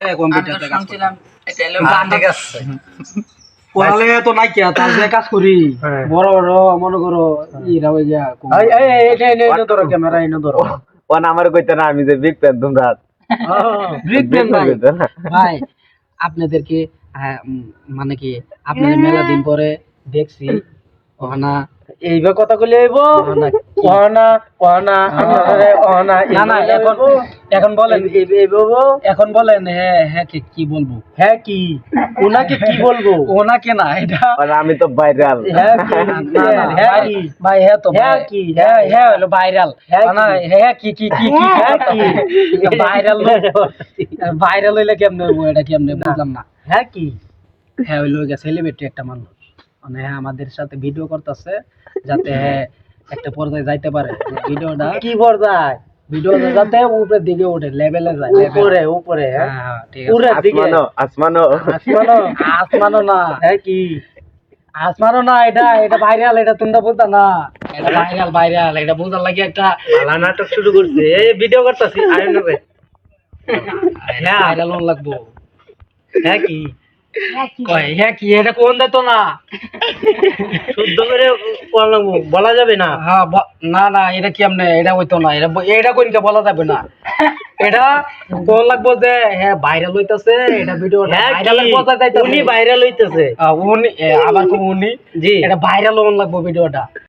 কম্পিউটারে কাজ করছিলাম। এটা হলো ঠিক আছে পড়ালে তো নাই কি তার যে কাজ করি বড় বড় মনে করো ইরা হই যা এটা এনে ধরো ক্যামেরা এনে ধরো ওন আমার কইতে না আমি যে বিগ ফ্যান তোমরা বিগ ফ্যান ভাই আপনাদেরকে মানে কি আপনাদের মেলা দিন পরে দেখছি ওনা এইবার কথা কইলে আইবো ওনা ওনা ওনা না না এখন বলেন এখন বলেন হ্যাঁ হ্যাঁ কি বলবো হ্যাঁ কি ওনাকে কি বলবো ওনাকে না এটা আর আমি তো ভাইরাল হ্যাঁ কি ভাই হ্যাঁ তো হ্যাঁ কি হ্যাঁ হ্যাঁ হলো ভাইরাল না হ্যাঁ কি হ্যাঁ কি ভাইরাল ভাইরাল হইলে কেমনে হইবো এটা কেমনে বুঝলাম না হ্যাঁ কি হ্যাঁ হইলো সেলিব্রিটি একটা মানুষ মানে হ্যাঁ আমাদের সাথে ভিডিও করতেছে যাতে হ্যাঁ একটা পর্যায়ে যাইতে পারে ভিডিওটা কি পর্যায়ে ভিডিওটা যাতে উপরের দিকে ওঠে লেভেলে যায় উপরে উপরে হ্যাঁ হ্যাঁ ঠিক আছে উপরের দিকে আসমানো আসমানো না হ্যাঁ কি আসমানো না এটা এটা ভাইরাল এটা তোমরা বুঝতা না এটা ভাইরাল এটা বুঝার লাগে একটা ভালো নাটক শুরু করছে এই ভিডিও করতেছি আইন রে হ্যাঁ ভাইরাল হন লাগবো হ্যাঁ কি কয় হ্যাঁ কি এটা কোন দিত না শুদ্ধ করে বলা যাবে না হ্যাঁ না না এটা কি আমনে এটা হইতো না এটা কোনকে বলা যাবে না এটা কোন লাগবো যে হ্যাঁ ভাইরাল হইতাছে এটা ভিডিও ভাইরাল কথা যাইতাছে উনি ভাইরাল হইতাছে উনি আবার কোন উনি জি এটা ভাইরাল হন লাগবো ভিডিওটা